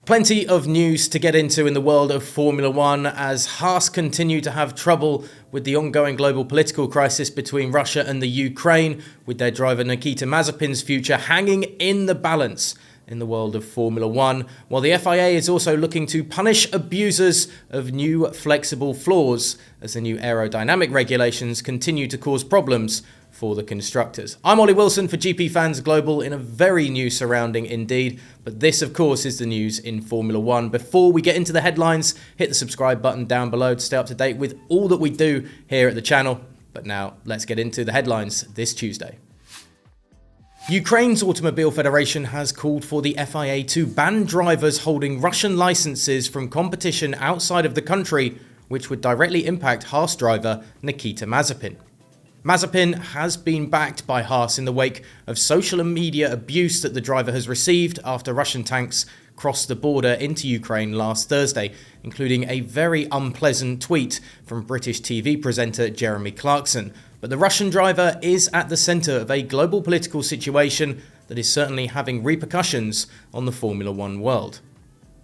Plenty of news to get into in the world of Formula One as Haas continue to have trouble with the ongoing global political crisis between Russia and the Ukraine, with their driver Nikita Mazepin's future hanging in the balance in the world of Formula One, while the FIA is also looking to punish abusers of new flexible floors as the new aerodynamic regulations continue to cause problems for the constructors. I'm Ollie Wilson for GPFans Global in a very new surrounding indeed, but this of course is the news in Formula One. Before we get into the headlines, hit the subscribe button down below to stay up to date with all that we do here at the channel. But now let's get into the headlines this Tuesday. Ukraine's Automobile Federation has called for the FIA to ban drivers holding Russian licenses from competition outside of the country, which would directly impact Haas driver Nikita Mazepin. Mazepin has been backed by Haas in the wake of social media abuse that the driver has received after Russian tanks crossed the border into Ukraine last Thursday, including a very unpleasant tweet from British TV presenter Jeremy Clarkson. But the Russian driver is at the centre of a global political situation that is certainly having repercussions on the Formula One world.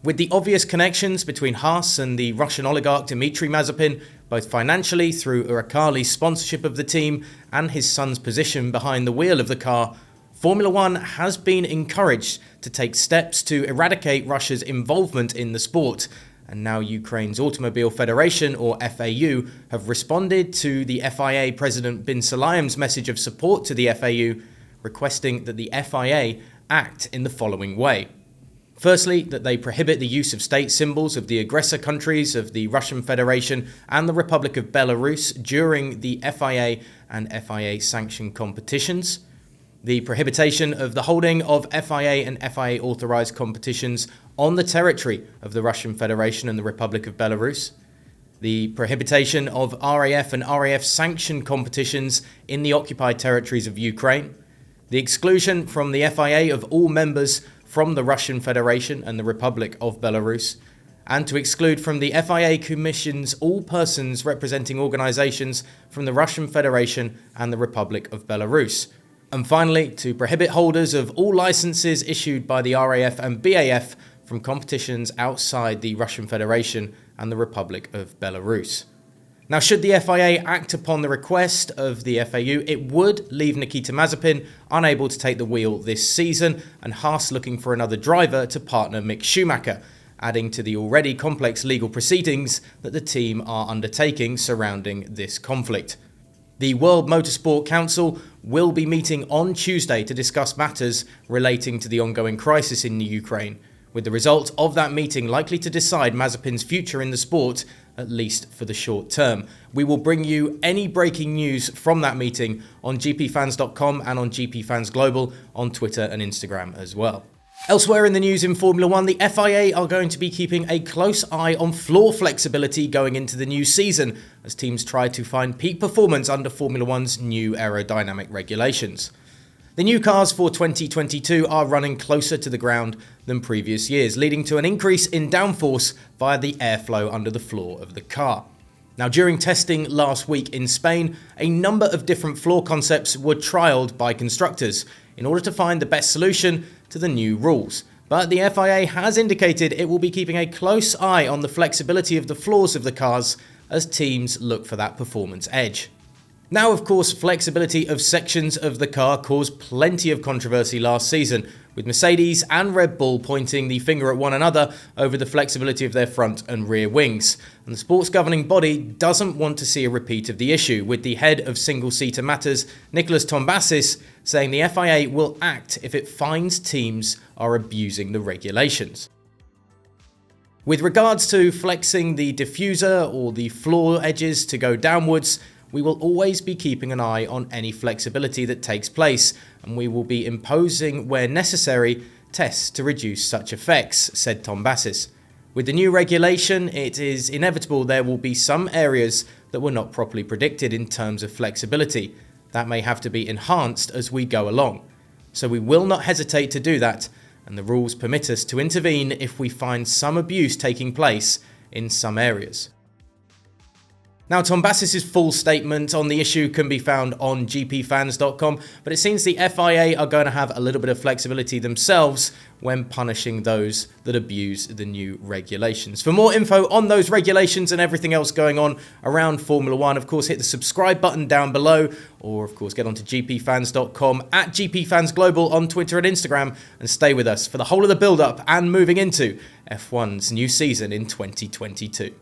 With the obvious connections between Haas and the Russian oligarch Dmitry Mazepin, both financially through Uralkali's sponsorship of the team and his son's position behind the wheel of the car, Formula One has been encouraged to take steps to eradicate Russia's involvement in the sport. And now Ukraine's Automobile Federation, or FAU, have responded to the FIA President Bin Sulayem's message of support to the FAU, requesting that the FIA act in the following way. Firstly, that they prohibit the use of state symbols of the aggressor countries of the Russian Federation and the Republic of Belarus during the FIA and FIA-sanctioned competitions. The prohibition of the holding of FIA and FIA-authorised competitions on the territory of the Russian Federation and the Republic of Belarus. The prohibition of RAF and RAF-sanctioned competitions in the occupied territories of Ukraine. The exclusion from the FIA of all members from the Russian Federation and the Republic of Belarus, and to exclude from the FIA commissions all persons representing organisations from the Russian Federation and the Republic of Belarus. And finally, to prohibit holders of all licenses issued by the RAF and BAF from competitions outside the Russian Federation and the Republic of Belarus. Now, should the FIA act upon the request of the FAU, it would leave Nikita Mazepin unable to take the wheel this season, and Haas looking for another driver to partner Mick Schumacher, adding to the already complex legal proceedings that the team are undertaking surrounding this conflict. The World Motorsport Council will be meeting on Tuesday to discuss matters relating to the ongoing crisis in the Ukraine, with the result of that meeting likely to decide Mazepin's future in the sport, at least for the short term. We will bring you any breaking news from that meeting on gpfans.com and on GPFans Global on Twitter and Instagram as well. Elsewhere in the news in Formula One, the FIA are going to be keeping a close eye on floor flexibility going into the new season as teams try to find peak performance under Formula One's new aerodynamic regulations. The new cars for 2022 are running closer to the ground than previous years, leading to an increase in downforce via the airflow under the floor of the car. Now, during testing last week in Spain, a number of different floor concepts were trialled by constructors in order to find the best solution to the new rules. But the FIA has indicated it will be keeping a close eye on the flexibility of the floors of the cars as teams look for that performance edge. Now, of course, flexibility of sections of the car caused plenty of controversy last season, with Mercedes and Red Bull pointing the finger at one another over the flexibility of their front and rear wings. And the sport's governing body doesn't want to see a repeat of the issue, with the head of single-seater matters, Nicholas Tombazis, saying the FIA will act if it finds teams are abusing the regulations. With regards to flexing the diffuser or the floor edges to go downwards, we will always be keeping an eye on any flexibility that takes place, and we will be imposing, where necessary, tests to reduce such effects, said Tombazis. With the new regulation, it is inevitable there will be some areas that were not properly predicted in terms of flexibility. That may have to be enhanced as we go along. So we will not hesitate to do that, and the rules permit us to intervene if we find some abuse taking place in some areas. Now, Tom Bassis's full statement on the issue can be found on GPFans.com, but it seems the FIA are going to have a little bit of flexibility themselves when punishing those that abuse the new regulations. For more info on those regulations and everything else going on around Formula One, of course, hit the subscribe button down below, or of course, get onto GPFans.com, at GPFansGlobal on Twitter and Instagram, and stay with us for the whole of the build-up and moving into F1's new season in 2022.